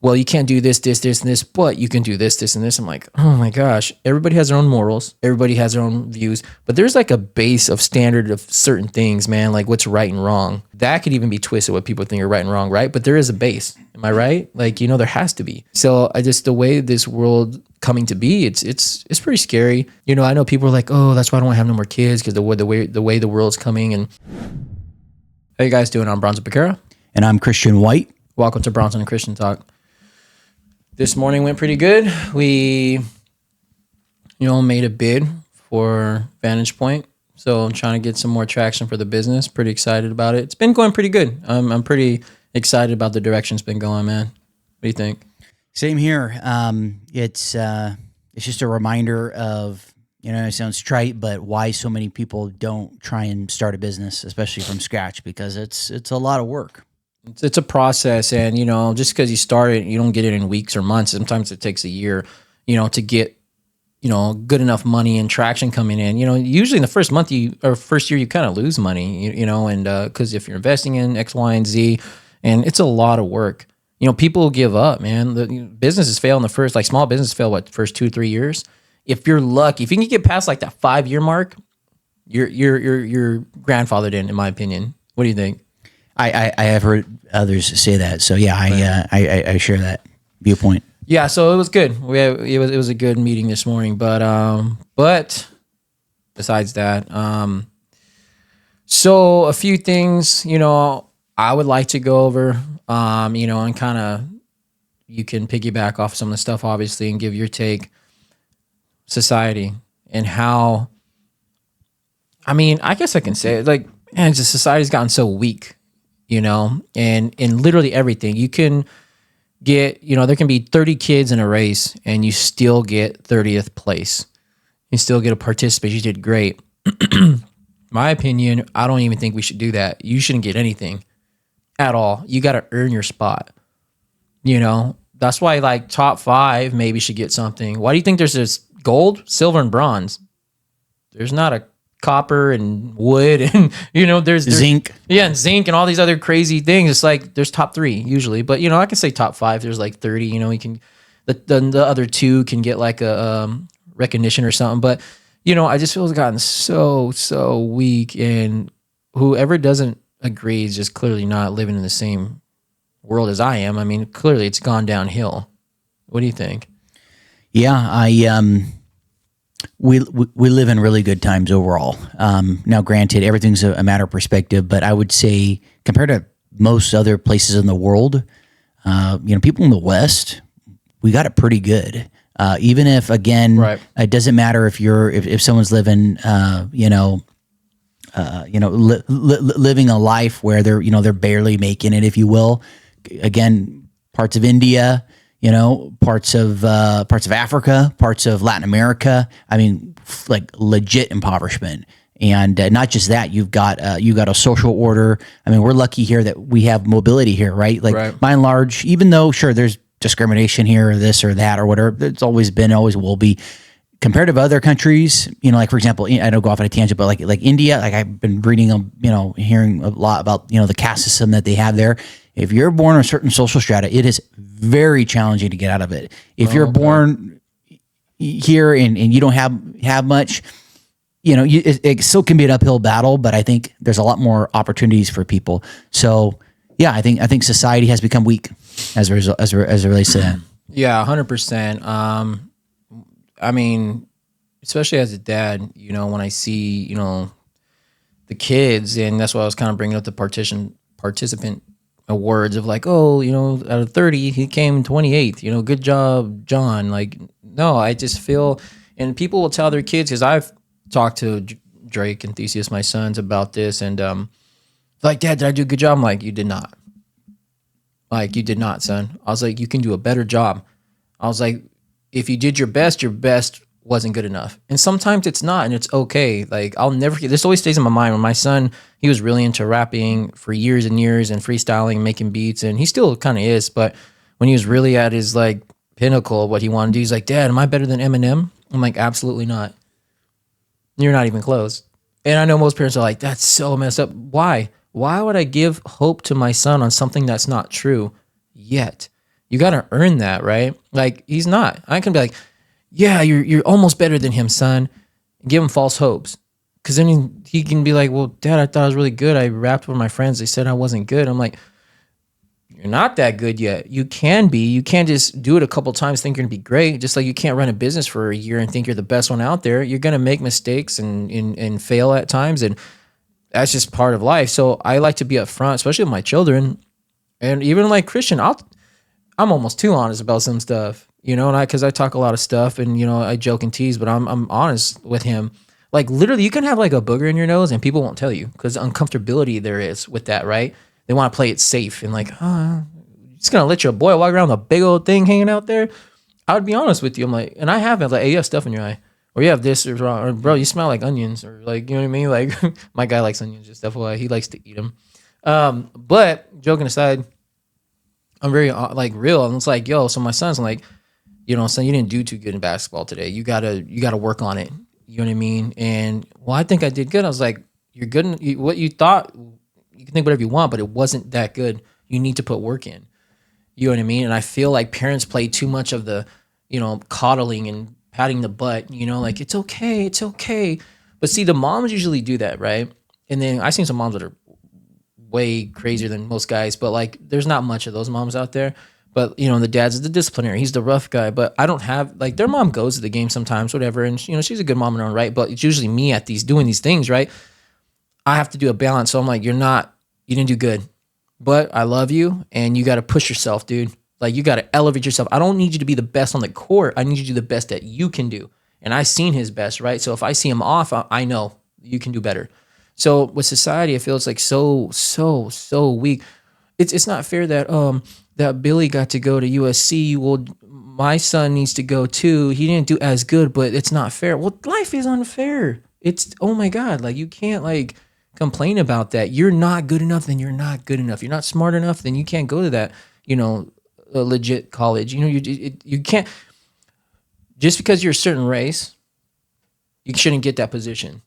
well, you can't do this, this, this, and this, but you can do this, this, and this. I'm like, oh my gosh, everybody has their own morals. Everybody has their own views, but there's like a base of standard of certain things, man, like what's right and wrong. That could even be twisted what people think are right and wrong, right? But there is a base. Am I right? Like, there has to be. So I just, the way this world coming to be, it's pretty scary. I know people are like, oh, that's why I don't want to have no more kids because the way the world's coming. And how you guys doing? I'm Bronson Becerra. And I'm Christian White. Welcome to Bronson and Christian Talk. This morning went pretty good. We, made a bid for Vantage Point. So I'm trying to get some more traction for the business. Pretty excited about it. It's been going pretty good. I'm pretty excited about the direction it's been going, man. What do you think? Same here. It's just a reminder of, it sounds trite, but why so many people don't try and start a business, especially from scratch, because it's a lot of work. It's a process, and just because you start it, you don't get it in weeks or months. Sometimes it takes a year, to get good enough money and traction coming in. Usually in the first month or first year, you kind of lose money, and because if you're investing in X, Y, and Z, and it's a lot of work. People give up, man. The businesses fail in the first, like small businesses fail first 2-3 years. If you're lucky, if you can get past like that 5-year mark, you're grandfathered in my opinion. What do you think? I have heard others say that. So yeah, I share that viewpoint. Yeah, so it was good. It was a good meeting this morning, but besides that, so a few things, I would like to go over, and kind of you can piggyback off some of the stuff obviously and give your take. Society and how, I guess I can say it, like, man, just society's gotten so weak. And in literally everything you can get, there can be 30 kids in a race and you still get 30th place. You still get a participant. You did great. My opinion, I don't even think we should do that. You shouldn't get anything at all. You got to earn your spot. That's why like top 5 maybe should get something. Why do you think there's this gold, silver, and bronze? There's not a copper and wood and there's zinc. Yeah, and zinc and all these other crazy things. It's like there's top 3 usually, but I can say top 5. There's like 30. You can the other 2 can get like a recognition or something. But I just feel it's gotten so weak, and whoever doesn't agree is just clearly not living in the same world as I am. Clearly it's gone downhill. What do you think? Yeah, we live in really good times overall. Now, granted, everything's a matter of perspective, but I would say compared to most other places in the world, people in the West, we got it pretty good. Even if, again, right. It doesn't matter if someone's living, living a life where they're barely making it, if you will. Again, parts of India, parts of Africa, parts of Latin America. Like legit impoverishment, and not just that. You've got a social order. We're lucky here that we have mobility here, right? Like right. By and large, even though sure there's discrimination here, or this or that or whatever, it's always been, always will be. Compared to other countries, like for example, I don't go off on a tangent, but like India, like I've been reading, hearing a lot about, the caste system that they have there. If you're born in a certain social strata, it is very challenging to get out of it. If you're born here and you don't have much, it still can be an uphill battle, but I think there's a lot more opportunities for people. So yeah, I think society has become weak as a result, as it relates to that. Yeah, 100%. Especially as a dad, when I see, the kids, and that's why I was kind of bringing up the participant awards of like, oh, out of 30, he came 28th, good job, John. Like, no, I just feel, and people will tell their kids, because I've talked to Drake and Theseus, my sons, about this, and like, Dad, did I do a good job? I'm like, you did not. Like, you did not, son. I was like, you can do a better job. I was like, if you did your best wasn't good enough. And sometimes it's not, and it's okay. Like, I'll never forget, this always stays in my mind. When my son, he was really into rapping for years and years and freestyling, making beats, and he still kind of is, but when he was really at his like pinnacle of what he wanted to do, he's like, Dad, am I better than Eminem? I'm like, absolutely not. You're not even close. And I know most parents are like, that's so messed up. Why? Why would I give hope to my son on something that's not true yet? You got to earn that, right? Like he's not. I can be like, yeah, you're almost better than him, son. Give him false hopes. Because then he can be like, well, Dad, I thought I was really good. I rapped with my friends. They said I wasn't good. I'm like, you're not that good yet. You can be. You can't just do it a couple times, think you're gonna be great. Just like you can't run a business for a year and think you're the best one out there. You're gonna make mistakes and fail at times, and that's just part of life. So I like to be upfront, especially with my children, and even like Christian. I'm almost too honest about some stuff, you know, and because I talk a lot of stuff, and you know I joke and tease, but I'm honest with him. Like literally, you can have like a booger in your nose, and people won't tell you because uncomfortability there is with that, right? They want to play it safe and like, oh, just gonna let your boy walk around with a big old thing hanging out there. I would be honest with you. I'm like, and I have it like, hey, you have stuff in your eye, or you have this, or wrong, or bro, you smell like onions, or like, you know what I mean? Like, my guy likes onions, just FYI, he likes to eat them. But joking aside, I'm very like real, and it's like, yo, so my son's like, you know, son, you didn't do too good in basketball today. You gotta work on it. You know what I mean? And well, I think I did good. I was like, you're good. What you thought, you can think whatever you want, but it wasn't that good. You need to put work in. You know what I mean? And I feel like parents play too much of the, you know, coddling and patting the butt. You know, like it's okay, it's okay. But see, the moms usually do that, right? And then I've seen some moms that are way crazier than most guys, but like there's not much of those moms out there. But you know, the dad's the disciplinary. He's the rough guy. But I don't have like their mom goes to the game sometimes, whatever, and you know she's a good mom in her own right. But it's usually me at these doing these things, right? I have to do a balance. So I'm like, you didn't do good, but I love you, and you got to push yourself, dude. Like you got to elevate yourself. I don't need you to be the best on the court. I need you to do the best that you can do. And I seen his best, right? So if I see him off, I know you can do better. So with society, I feel it's like so weak. It's not fair that that Billy got to go to USC. Well, my son needs to go too. He didn't do as good, but it's not fair. Well, life is unfair. It's oh my God, like you can't like complain about that. You're not good enough, then you're not good enough. You're not smart enough, then you can't go to that, you know, a legit college. You know, you can't just because you're a certain race, you shouldn't get that position,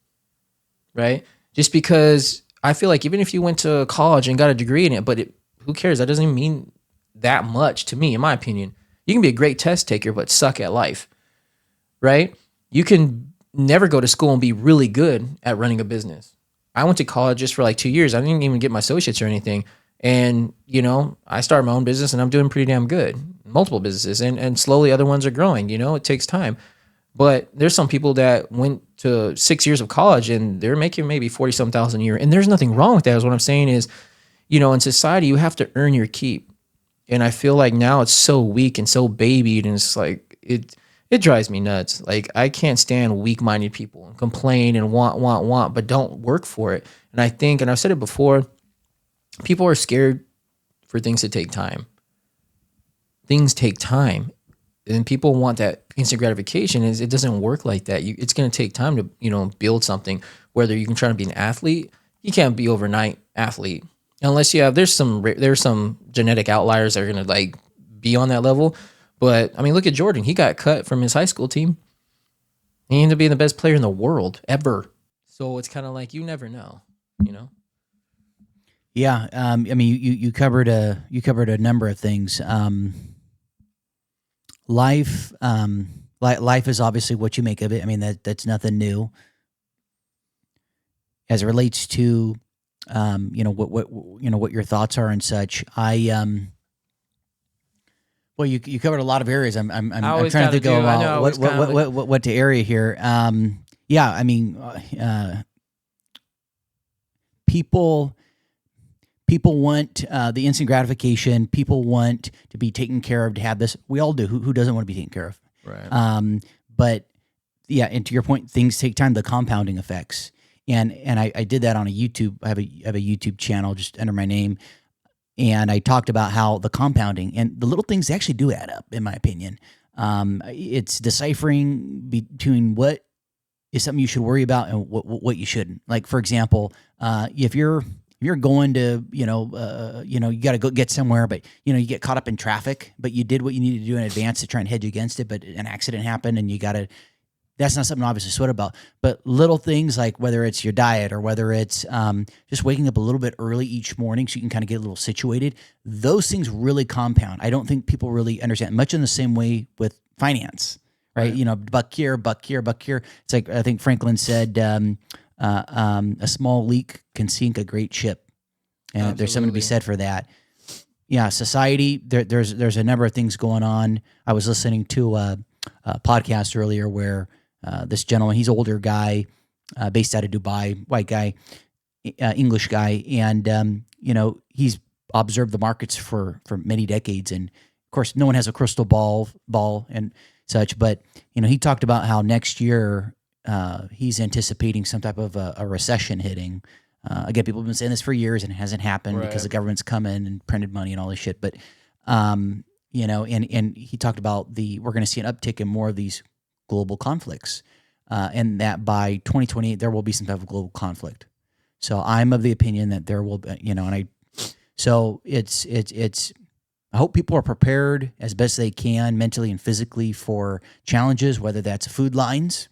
right? Just because I feel like even if you went to college and got a degree in it, but who cares? That doesn't even mean that much to me, in my opinion. You can be a great test taker, but suck at life, right? You can never go to school and be really good at running a business. I went to college just for like 2 years. I didn't even get my associates or anything. And, you know, I started my own business and I'm doing pretty damn good. Multiple businesses. And slowly other ones are growing. You know, it takes time. But there's some people that went to 6 years of college and they're making maybe 40 some thousand a year. And there's nothing wrong with that. Is what I'm saying is, you know, in society, you have to earn your keep. And I feel like now it's so weak and so babied. And it's like, it drives me nuts. Like I can't stand weak-minded people and complain and want, but don't work for it. And I think, and I've said it before, people are scared for things to take time. Things take time. And people want that instant gratification. It doesn't work like that. It's going to take time to, you know, build something. Whether you can try to be an athlete, you can't be overnight athlete unless you have. There's some genetic outliers that are going to like be on that level. But I mean, look at Jordan. He got cut from his high school team. He ended up being the best player in the world ever. So it's kind of like you never know, you know. Yeah, I mean, you covered a number of things. Life, life is obviously what you make of it. I mean, that's nothing new. As it relates to, you know, what your thoughts are and such. Well, you covered a lot of areas. I'm trying to think of what to area here. Yeah, I mean, people want the instant gratification. People want to be taken care of, to have this. We all do. Who doesn't want to be taken care of? Right. But yeah, and to your point, things take time. The compounding effects, and I did that on a YouTube. I have a YouTube channel just under my name, and I talked about how the compounding and the little things actually do add up, in my opinion. It's deciphering between what is something you should worry about and what you shouldn't. Like, for example, if you're going to, you got to go get somewhere, but, you know, you get caught up in traffic, but you did what you needed to do in advance to try and hedge against it, but an accident happened and you got to, That's not something to obviously sweat about. But little things like whether it's your diet or whether it's just waking up a little bit early each morning so you can kind of get a little situated, those things really compound. I don't think people really understand, much in the same way with finance, right? Right. You know, buck here, buck here, buck here. It's like, I think Franklin said, a small leak can sink a great ship. And there's something to be Absolutely. said for that. Yeah, society. There's a number of things going on. I was listening to a podcast earlier where this gentleman, he's an older guy, based out of Dubai, white guy, English guy, and he's observed the markets for many decades, and of course, no one has a crystal ball and such. But he talked about how next year he's anticipating some type of a recession hitting. Again, people have been saying this for years, and it hasn't happened because Right. the government's come in and printed money and all this shit. But and he talked about we're going to see an uptick in more of these global conflicts, and that by 2028 there will be some type of global conflict. So I'm of the opinion that there will be, so it's. I hope people are prepared as best they can mentally and physically for challenges, whether that's food lines,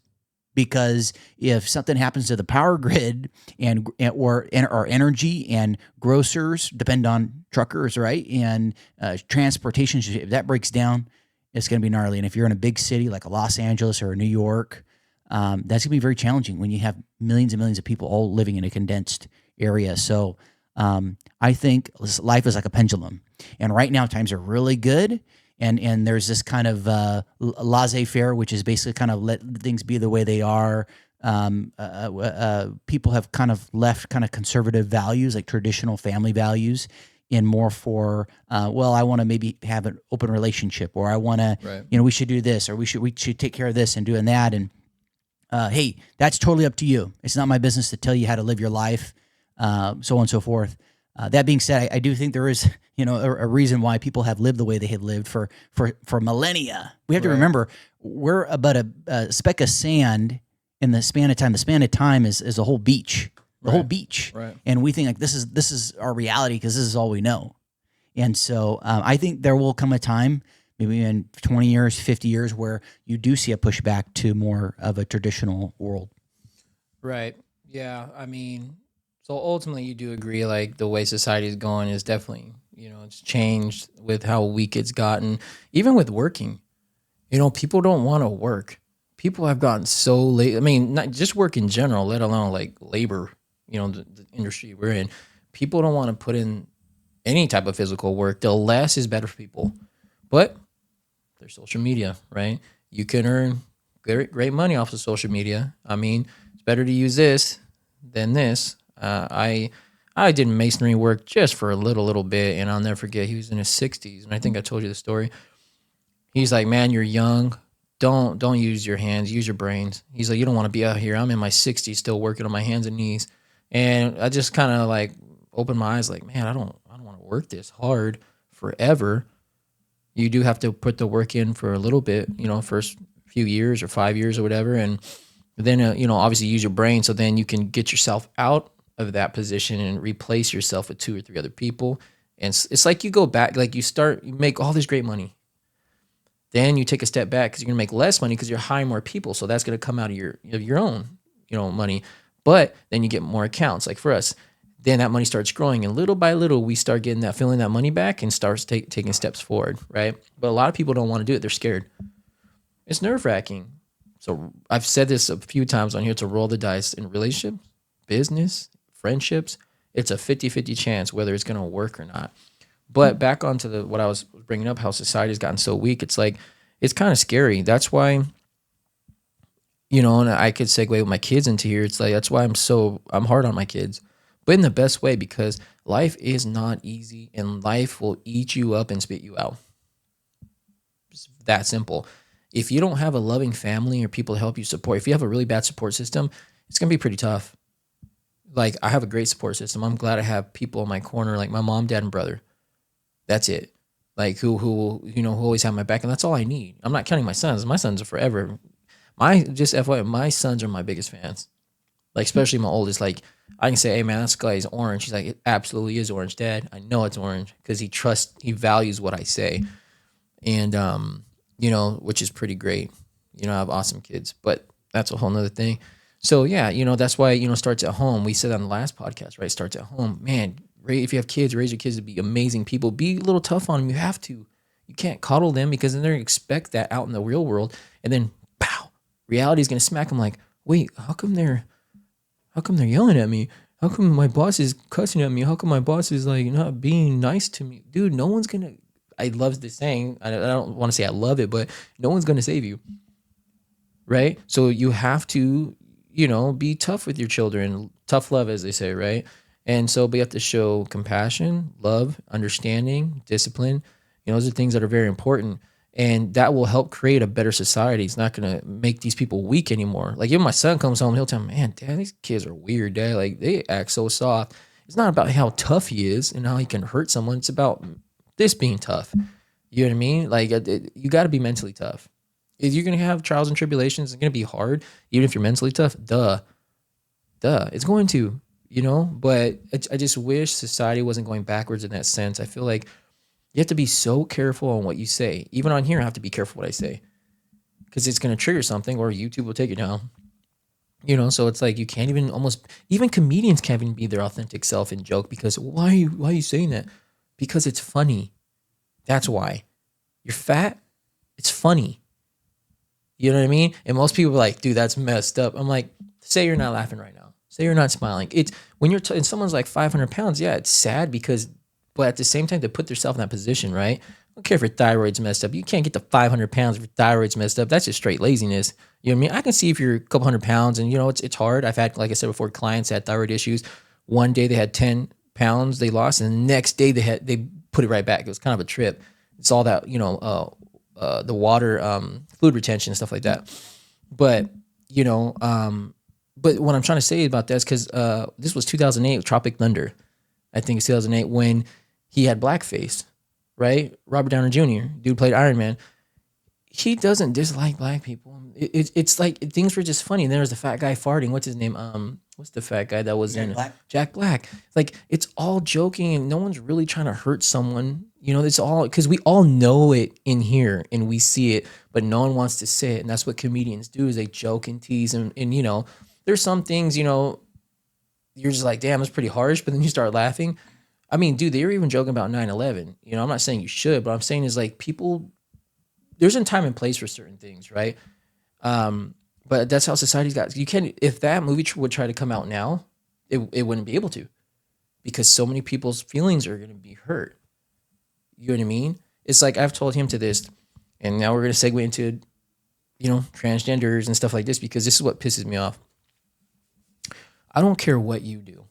because if something happens to the power grid or energy and grocers depend on truckers, right? And transportation, if that breaks down, it's going to be gnarly. And if you're in a big city like a Los Angeles or a New York, that's going to be very challenging when you have millions and millions of people all living in a condensed area. So I think life is like a pendulum, and right now times are really good. And there's this kind of laissez-faire, which is basically kind of let things be the way they are. People have kind of left kind of conservative values, like traditional family values, in more for well, I want to maybe have an open relationship, or I want to, Right. we should do this, or we should take care of this and doing that. And hey, that's totally up to you. It's not my business to tell you how to live your life, so on and so forth. That being said, I do think there is, a reason why people have lived the way they have lived for millennia. We have to Right. remember we're about a speck of sand in the span of time. The span of time is a whole beach, the whole Right. beach, Right. and we think like this is our reality because this is all we know. And so I think there will come a time, maybe in 20 years, 50 years, where you do see a pushback to more of a traditional world. Right. Yeah. I mean, so ultimately, you do agree, like the way society is going is definitely, it's changed with how weak it's gotten. Even with working, people don't want to work. People have gotten so late. I mean, not just work in general, let alone like labor, the industry we're in. People don't want to put in any type of physical work. The less is better for people. But there's social media, right? You can earn great money off of social media. I mean, it's better to use this than this. I did masonry work just for a little bit, and I'll never forget. He was in his 60s, and I think I told you the story. He's like, "Man, you're young. Don't use your hands. Use your brains." He's like, "You don't want to be out here. I'm in my 60s, still working on my hands and knees." And I just kind of like opened my eyes, like, "Man, I don't want to work this hard forever." You do have to put the work in for a little bit, first few years or 5 years or whatever, and then obviously use your brain so then you can get yourself out of that position and replace yourself with two or three other people. And it's like you go back, like you make all this great money, then you take a step back because you're gonna make less money because you're hiring more people, so that's gonna come out of your own money, but then you get more accounts. Like for us, then that money starts growing, and little by little we start getting that feeling that money back and starts taking steps forward, right? But a lot of people don't want to do it. They're scared. It's nerve-wracking. So I've said this a few times on here, to roll the dice in relationships, business, friendships. It's a 50-50 chance whether it's going to work or not. But back onto what I was bringing up, how society has gotten so weak. It's like, it's kind of scary. That's why, and I could segue with my kids into here. It's like, that's why I'm hard on my kids, but in the best way, because life is not easy and life will eat you up and spit you out. It's that simple. If you don't have a loving family or people to help you support, if you have a really bad support system, it's going to be pretty tough. Like, I have a great support system. I'm glad I have people in my corner, like my mom, dad, and brother. That's it. Like who always have my back, and that's all I need. I'm not counting my sons. My sons are forever. Just FYI, my sons are my biggest fans. Like, especially my oldest. Like, I can say, "Hey man, that sky is orange." He's like, "It absolutely is orange, Dad." I know it's orange because he values what I say, and which is pretty great. I have awesome kids, but That's a whole nother thing. So yeah, that's why, starts at home. We said on the last podcast, right? Starts at home. Man, if you have kids, raise your kids to be amazing people. Be a little tough on them. You have to. You can't coddle them because then they're gonna expect that out in the real world. And then pow, reality is gonna smack them like, wait, how come they're yelling at me? How come my boss is cussing at me? How come my boss is like not being nice to me? Dude, no one's gonna I love the saying. I don't want to say I love it, but no one's gonna save you, right? So you have to, be tough with your children, tough love, as they say, right? And so we have to show compassion, love, understanding, discipline. Those are things that are very important. And that will help create a better society. It's not going to make these people weak anymore. Like, even my son comes home, he'll tell me, man, dad, these kids are weird, dad. Like, they act so soft. It's not about how tough he is and how he can hurt someone. It's about this being tough. You know what I mean? Like, you got to be mentally tough. If you're gonna have trials and tribulations, it's gonna be hard, even if you're mentally tough. It's going to, But I just wish society wasn't going backwards in that sense. I feel like you have to be so careful on what you say. Even on here, I have to be careful what I say because it's gonna trigger something, or YouTube will take it down. So it's like you can't even comedians can't even be their authentic self and joke because why are you saying that? Because it's funny. That's why. You're fat. It's funny. You know what I mean? And most people are like, dude, that's messed up. I'm like, say you're not laughing right now. Say you're not smiling. It's when and someone's like 500 pounds. Yeah, it's sad but at the same time, to put yourself in that position, right? I don't care if your thyroid's messed up. You can't get to 500 pounds if your thyroid's messed up. That's just straight laziness. You know what I mean? I can see if you're a couple hundred pounds and, it's hard. I've had, like I said before, clients had thyroid issues. One day they had 10 pounds they lost, and the next day they put it right back. It was kind of a trip. It's all that, the water, fluid retention, stuff like that. But, but what I'm trying to say about that is because this was 2008, Tropic Thunder. I think it's 2008 when he had blackface, right? Robert Downey Jr., dude played Iron Man. He doesn't dislike black people. It's like things were just funny. And then there's the fat guy farting. What's his name? What's the fat guy that was in Black. Jack Black? Like, it's all joking and no one's really trying to hurt someone. It's all because we all know it in here and we see it, but no one wants to say it. And that's what comedians do, is they joke and tease. And there's some things, you're just like, damn, it's pretty harsh. But then you start laughing. I mean, dude, they were even joking about 9/11. I'm not saying you should, but I'm saying is like people, there's a time and place for certain things, right? But that's how society's got. You can't, if that movie would try to come out now, it wouldn't be able to, because so many people's feelings are going to be hurt. You know what I mean? It's like I've told him to this, and now we're going to segue into, transgenders and stuff like this, because this is what pisses me off. I don't care what you do,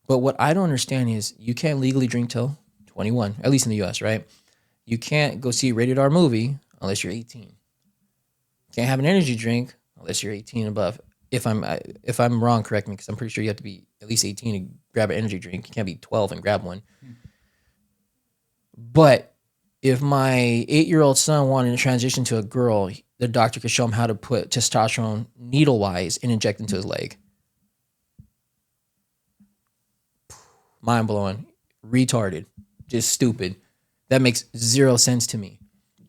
but what I don't understand is you can't legally drink till 21, at least in the U.S., right? You can't go see a rated R movie unless you're 18. Can't have an energy drink unless you're 18 and above. If I'm wrong, correct me, because I'm pretty sure you have to be at least 18 to grab an energy drink. You can't be 12 and grab one. But if my 8-year-old son wanted to transition to a girl, the doctor could show him how to put testosterone needle-wise and inject into his leg. Mind-blowing. Retarded. Just stupid. That makes zero sense to me.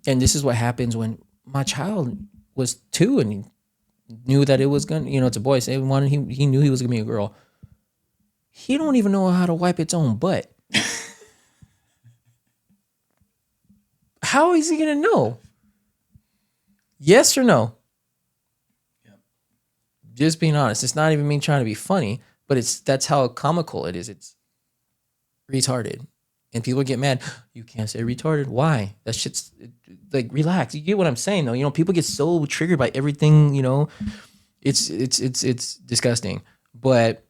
And this is what happens when my child was 2 and he knew that it was gonna, it's a boy. So he knew he was gonna be a girl. He don't even know how to wipe its own butt. How is he gonna know? Yes or no? Yep. Just being honest. It's not even me trying to be funny, but that's how comical it is. It's retarded. And people get mad. You can't say retarded. Why? That shit's like, relax. You get what I'm saying, though. People get so triggered by everything. It's disgusting. But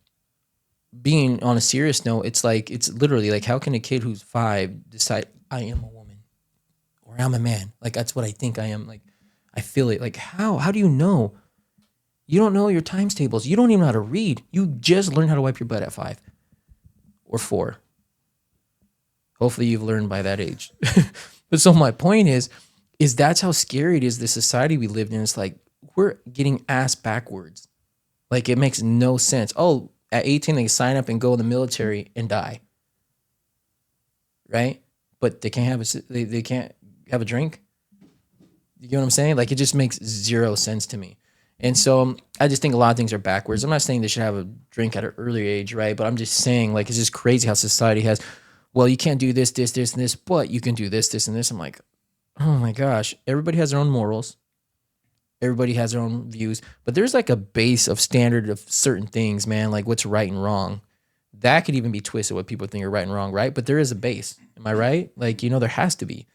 being on a serious note, it's literally like, how can a kid who's 5 decide I am a woman or I'm a man? Like, that's what I think I am. Like, I feel it. Like, how? How do you know? You don't know your times tables. You don't even know how to read. You just learned how to wipe your butt at 5 or 4. Hopefully you've learned by that age. But so my point is that's how scary it is, the society we lived in. It's like we're getting ass backwards. Like, it makes no sense. Oh, at 18 they can sign up and go in the military and die. Right? But they can't have a drink. You get what I'm saying? Like, it just makes zero sense to me. And so I just think a lot of things are backwards. I'm not saying they should have a drink at an earlier age, right? But I'm just saying, like, it's just crazy how society has, well, you can't do this, this, this, and this, but you can do this, this, and this. I'm like, oh my gosh, everybody has their own morals. Everybody has their own views, but there's like a base of standard of certain things, man, like what's right and wrong. That could even be twisted what people think are right and wrong, right? But there is a base. Am I right? Like, there has to be.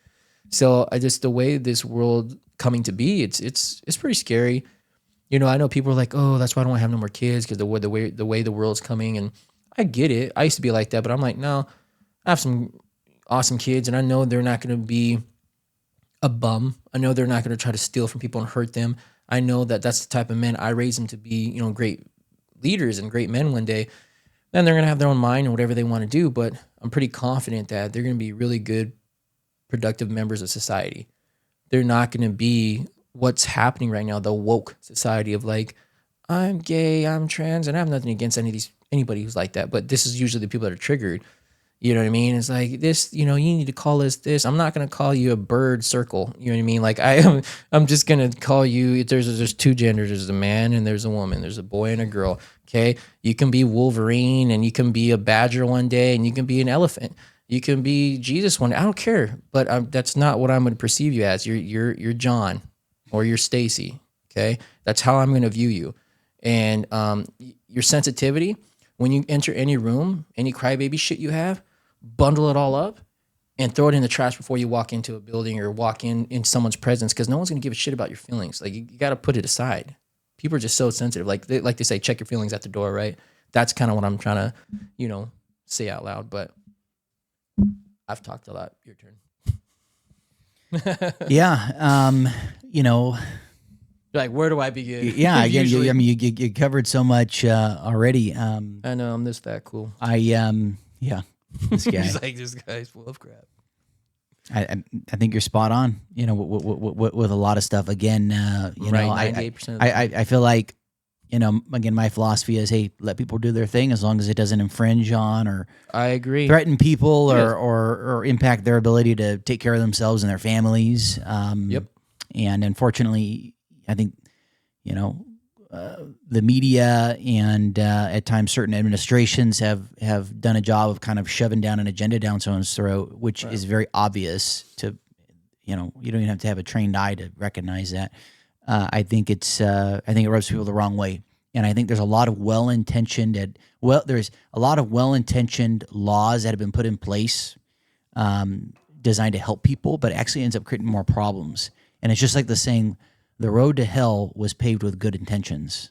So I just the way this world coming to be, it's pretty scary. I know people are like, oh, that's why I don't want to have no more kids because the way the world's coming, and I get it. I used to be like that, but I'm like, no, I have some awesome kids, and I know they're not going to be a bum. I know they're not going to try to steal from people and hurt them. I know that that's the type of men I raise them to be, great leaders and great men one day. Then they're going to have their own mind and whatever they want to do, but I'm pretty confident that they're going to be really good, productive members of society. They're not going to be what's happening right now, the woke society of like, I'm gay, I'm trans, and I have nothing against anybody who's like that, but this is usually the people that are triggered. You know what I mean? It's like this, you need to call us this. I'm not gonna call you a bird circle. You know what I mean? Like I'm just gonna call you. There's two genders. There's a man and there's a woman. There's a boy and a girl. Okay, you can be Wolverine and you can be a badger one day and you can be an elephant. You can be Jesus one day. I don't care, but that's not what I'm gonna perceive you as. You're John or you're Stacy. Okay, that's how I'm gonna view you, and your sensitivity when you enter any room, any crybaby shit you have, bundle it all up and throw it in the trash before you walk into a building or walk in someone's presence, because no one's going to give a shit about your feelings. Like you got to put it aside. People are just so sensitive. Like they say, check your feelings at the door, right? That's kind of what I'm trying to, say out loud. But I've talked a lot. Your turn. Yeah. Like, where do I begin? Yeah. Again, you covered so much already. I know I'm this fat cool. Yeah. This guy. He's like, this guy's full of crap. I think you're spot on. With a lot of stuff. Again, right, 98% I feel like, again, my philosophy is, hey, let people do their thing as long as it doesn't infringe on or I agree. threaten people or impact their ability to take care of themselves and their families. Yep. And unfortunately, I think, the media and at times certain administrations have done a job of kind of shoving down an agenda down someone's throat, which is very obvious to, you don't even have to have a trained eye to recognize that. I think it rubs people the wrong way. And I think there's a lot of well-intentioned laws that have been put in place designed to help people, but it actually ends up creating more problems. And it's just like the saying, the road to hell was paved with good intentions.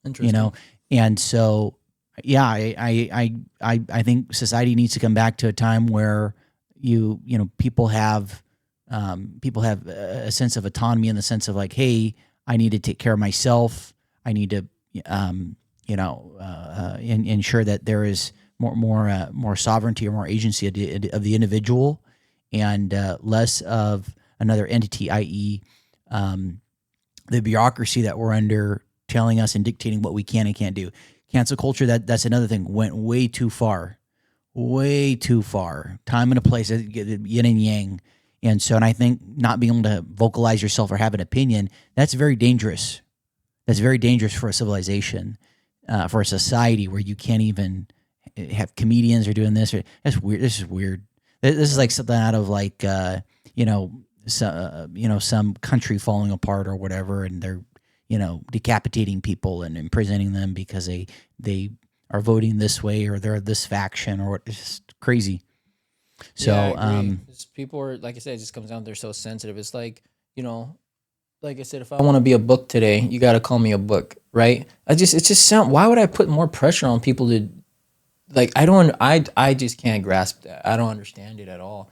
Interesting. And so, yeah, I think society needs to come back to a time where people have a sense of autonomy, in the sense of like, hey, I need to take care of myself. I need to ensure that there is more sovereignty or more agency of the individual, and less of another entity, i.e., the bureaucracy that we're under, telling us and dictating what we can and can't do. Cancel culture, that's another thing, went way too far. Time and a place, yin and yang. And so, and I think not being able to vocalize yourself or have an opinion, that's very dangerous. That's very dangerous for a civilization, for a society where you can't even have comedians are doing this. That's weird. This is weird. This is like something out of like, some country falling apart or whatever, and they're, decapitating people and imprisoning them because they are voting this way or they're this faction or what. It's just crazy. So, people are, like I said, it just comes down, they're so sensitive. It's like, like I said, if I want to be a book today, you got to call me a book, right? Why would I put more pressure on people to, like, I just can't grasp that. I don't understand it at all.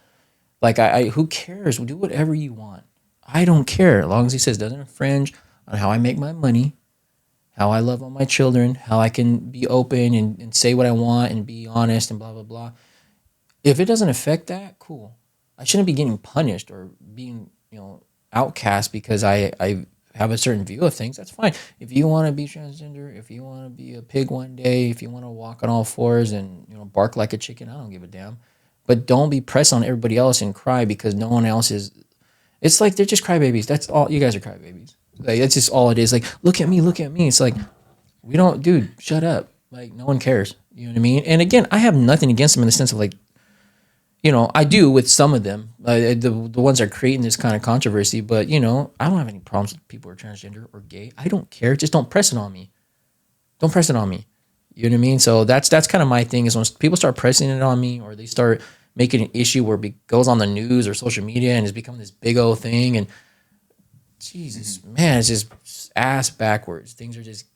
Like, who cares? Do whatever you want. I don't care, as long as he says it doesn't infringe on how I make my money, how I love all my children, how I can be open and say what I want and be honest and blah, blah, blah. If it doesn't affect that, cool. I shouldn't be getting punished or being, outcast because I have a certain view of things. That's fine. If you want to be transgender, if you want to be a pig one day, if you want to walk on all fours and, bark like a chicken, I don't give a damn. But don't be pressed on everybody else and cry because no one else is. It's like they're just crybabies. That's all. You guys are crybabies. Like that's just all it is. Like, look at me, look at me. It's like we don't, dude. Shut up. Like no one cares. You know what I mean? And again, I have nothing against them in the sense of like, I do with some of them, the ones that are creating this kind of controversy. But I don't have any problems with people who are transgender or gay. I don't care. Just don't press it on me. Don't press it on me. You know what I mean? So that's kind of my thing is when people start pressing it on me or they start making an issue where it goes on the news or social media and it's become this big old thing. And Jesus, man, it's just ass backwards. Things are just,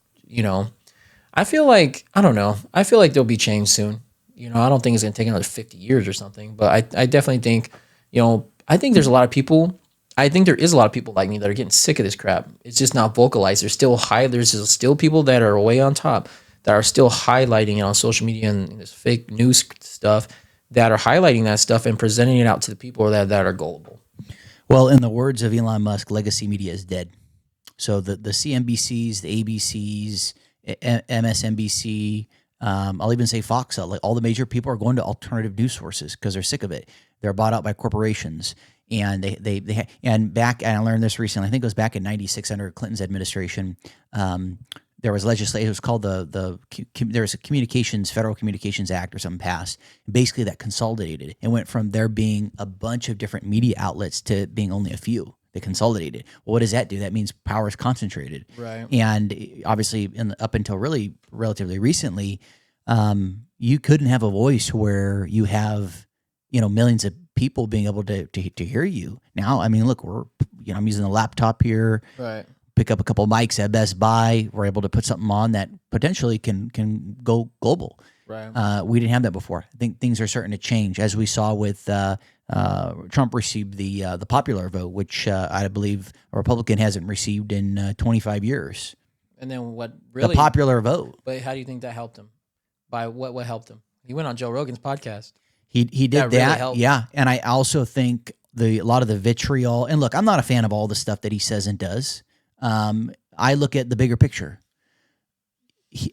I feel like, I don't know. I feel like they'll be changed soon. I don't think it's going to take another 50 years or something, but I definitely think, I think there's a lot of people. I think there is a lot of people like me that are getting sick of this crap. It's just not vocalized. There's still people that are way on top that are still highlighting it on social media and this fake news stuff that are highlighting that stuff and presenting it out to the people that are gullible. Well, in the words of Elon Musk, legacy media is dead. So the CNBCs, the ABCs, MSNBC, I'll even say Fox, like all the major people are going to alternative news sources because they're sick of it. They're bought out by corporations. And and I learned this recently. I think it was back in '96 under Clinton's administration. There was legislation. It was called there was a Federal Communications Act or something passed. Basically, that consolidated and went from there being a bunch of different media outlets to being only a few. They consolidated. Well, what does that do? That means power is concentrated. Right. And obviously, up until really relatively recently, you couldn't have a voice where you have millions of people being able to hear you. Now, I mean, look, I'm using a laptop here. Right. Pick up a couple of mics at Best Buy. We're able to put something on that potentially can go global. Right. We didn't have that before. I think things are starting to change, as we saw with Trump received the popular vote, which I believe a Republican hasn't received in 25 years. And then what The really? popular vote. But how do you think that helped him? By what helped him? He went on Joe Rogan's podcast. He did That really that, helped. yeah. And I also think a lot of the vitriol. And look, I'm not a fan of all the stuff that he says and does. I look at the bigger picture.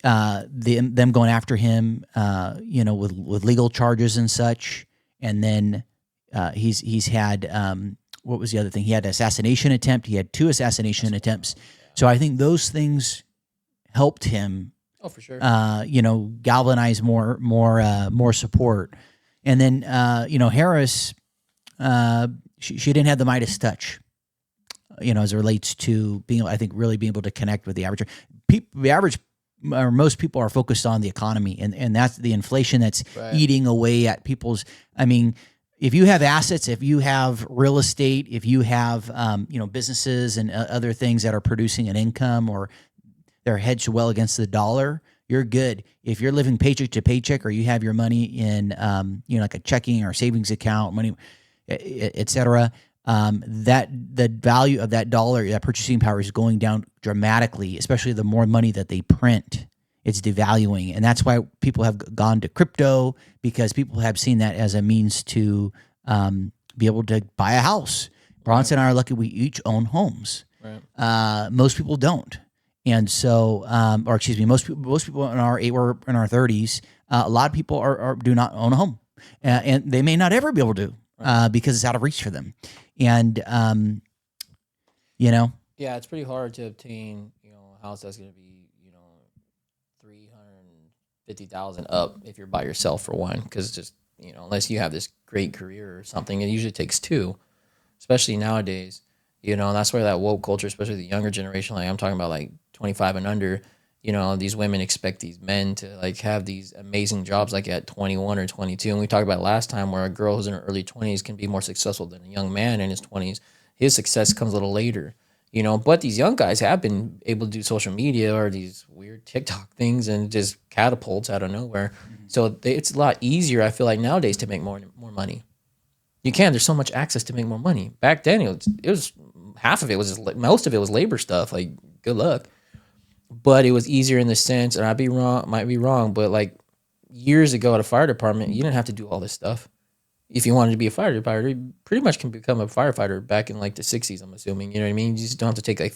Them going after him, with legal charges and such, and then he's had what was the other thing? He had an assassination attempt. He had 2 assassination attempts. So I think those things helped him. Oh, for sure. Galvanize more support. And then Harris, she didn't have the Midas touch. As it relates to being, I think, really being able to connect with the average people. The average or most people are focused on the economy, and that's the inflation that's eating away at people's. I mean, if you have assets, if you have real estate, if you have businesses and other things that are producing an income or they're hedged well against the dollar, you're good. If you're living paycheck to paycheck, or you have your money in like a checking or savings account, money, et cetera. That the value of that dollar, that purchasing power, is going down dramatically, especially the more money that they print. It's devaluing. And that's why people have gone to crypto, because people have seen that as a means to be able to buy a house. Bronson and I are lucky we each own homes. Right. Most people don't. And so, most people in we're in our 30s. A lot of people do not own a home, and they may not ever be able to, because it's out of reach for them. And yeah, it's pretty hard to obtain a house that's going to be 350,000 up if you're by yourself, for one, because just unless you have this great career or something, it usually takes 2, especially nowadays. That's where that woke culture, especially the younger generation, like I'm talking about like 25 and under, these women expect these men to like have these amazing jobs like at 21 or 22. And we talked about last time where a girl who's in her early 20s can be more successful than a young man in his 20s. His success comes a little later, but these young guys have been able to do social media or these weird TikTok things and just catapults out of nowhere. Mm-hmm. So it's a lot easier, I feel like, nowadays to make more money. There's so much access to make more money. Back then, it was half of it was most of it was labor stuff. Like, good luck. But it was easier in the sense, and might be wrong, but like years ago at a fire department, you didn't have to do all this stuff. If you wanted to be a firefighter, you pretty much can become a firefighter back in like the 60s, I'm assuming. You know what I mean? You just don't have to take like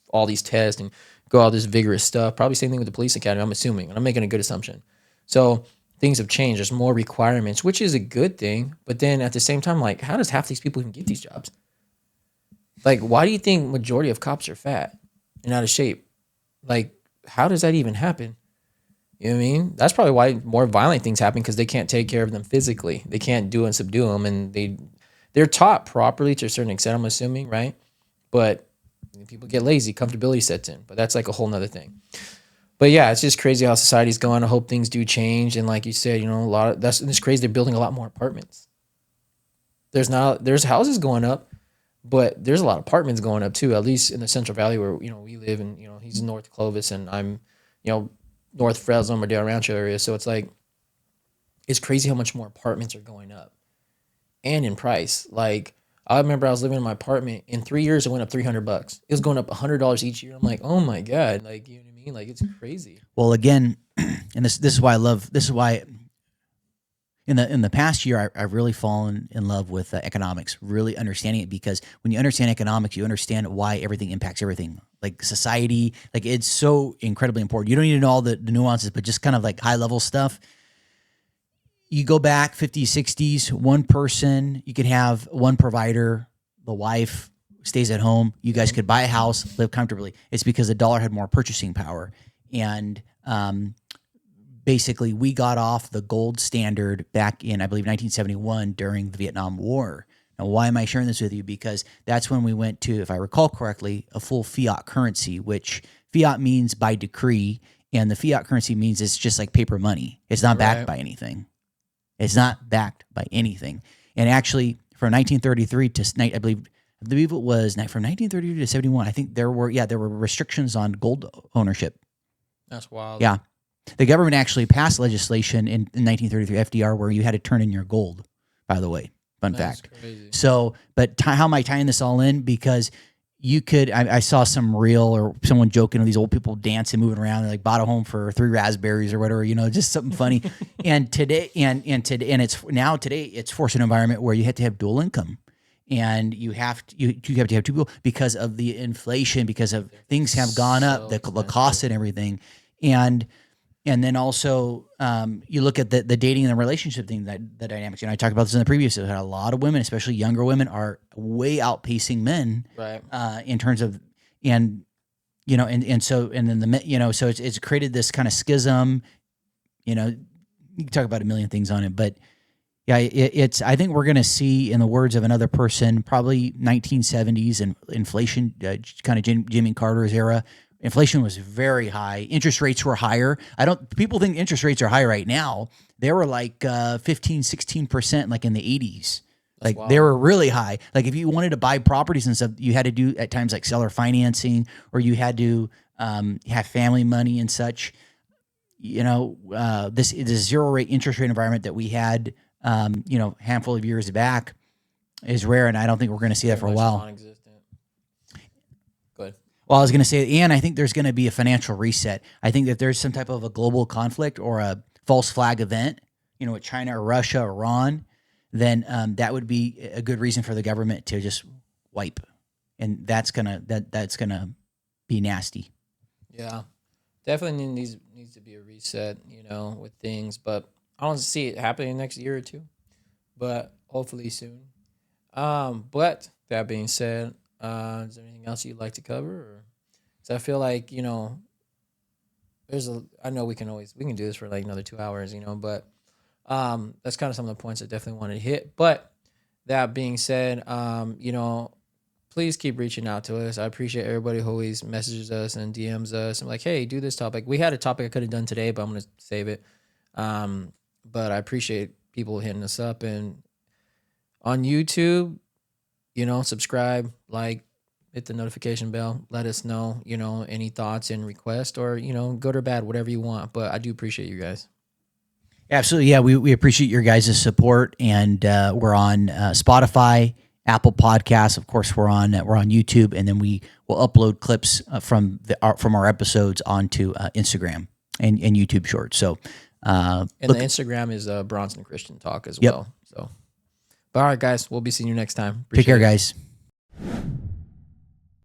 all these tests and go all this vigorous stuff. Probably same thing with the police academy, I'm assuming. And I'm making a good assumption. So things have changed. There's more requirements, which is a good thing. But then at the same time, like, how does half these people even get these jobs? Like, why do you think majority of cops are fat and out of shape? Like, how does that even happen? You know what I mean? That's probably why more violent things happen, because they can't take care of them physically. They can't do and subdue them, and they're taught properly to a certain extent, I'm assuming, right? But people get lazy, comfortability sets in. But that's like a whole nother thing. But yeah, it's just crazy how society's going. I hope things do change. And like you said, you know, it's crazy. They're building a lot more apartments. There's houses going up, but there's a lot of apartments going up too. At least in the Central Valley where we live, and he's in North Clovis, and I'm, North Fresno, Madera Rancho area. So it's like, it's crazy how much more apartments are going up, and in price. Like, I remember I was living in my apartment. In 3 years, it went up $300. It was going up $100 each year. I'm like, oh my god, like, you know what I mean? Like, it's crazy. Well, again, and this is why I love. This is why in the past year I've really fallen in love with economics, really understanding it, because when you understand economics, you understand why everything impacts everything, like society. Like, it's so incredibly important. You don't need to know all the nuances, but just kind of like high level stuff. You go back 50s, 60s, one person, you could have one provider, the wife stays at home. You guys could buy a house, live comfortably. It's because the dollar had more purchasing power. And basically, we got off the gold standard back in, I believe, 1971 during the Vietnam War. Now, why am I sharing this with you? Because that's when we went to, if I recall correctly, a full fiat currency, which fiat means by decree, and the fiat currency means it's just like paper money. It's not backed by anything. It's not backed by anything. And actually, from 1933 to, I believe it was from 1933 to 71, I think there were restrictions on gold ownership. That's wild. Yeah. The government actually passed legislation in 1933 FDR where you had to turn in your gold, by the way. Fun fact. Crazy. So, but how am I tying this all in? Because you could, I saw some reel or someone joking of these old people dancing, moving around, like bought a home for 3 raspberries or whatever, just something funny. And today, today it's forced an environment where you have to have dual income. And you have to have 2 people because of the inflation, because of things have gone up, the cost and everything. And then also, you look at the dating and the relationship thing, the dynamics. I talked about this in the previous episode. A lot of women, especially younger women, are way outpacing men, right? In terms of, so it's created this kind of schism. You can talk about a million things on it, but yeah, I think we're going to see, in the words of another person, probably 1970s and inflation, kind of Jimmy Carter's era. Inflation was very high. Interest rates were higher. People think interest rates are high right now. They were like 15, 16%, like in the 80s. Like, they were really high. Like, if you wanted to buy properties and stuff, you had to do at times like seller financing, or you had to have family money and such. This zero rate interest rate environment that we had, handful of years back is rare, and I don't think we're going to see that for a while. Non-existent. Good. Well, I was going to say, and I think there's going to be a financial reset. I think that there's some type of a global conflict or a false flag event, with China or Russia or Iran, then that would be a good reason for the government to just wipe, and that's gonna be nasty. Yeah, definitely needs to be a reset, with things. But I don't see it happening next year or two, but hopefully soon. But that being said, is there anything else you'd like to cover? Or, so I feel like, I know we can do this for like another 2 hours, but that's kind of some of the points I definitely wanted to hit. But that being said, please keep reaching out to us. I appreciate everybody who always messages us and DMs us and like, hey, do this topic. We had a topic I could have done today, but I'm going to save it. But I appreciate people hitting us up, and on YouTube, subscribe, like, hit the notification bell, let us know, any thoughts and requests, or, good or bad, whatever you want. But I do appreciate you guys. Absolutely. Yeah. We appreciate your guys' support, and we're on Spotify, Apple Podcasts. Of course, we're on YouTube, and then we will upload clips from our episodes onto Instagram and YouTube Shorts. So, and the Instagram is Bronson Christian Talk as well. So, but all right, guys, we'll be seeing you next time. Take care, guys.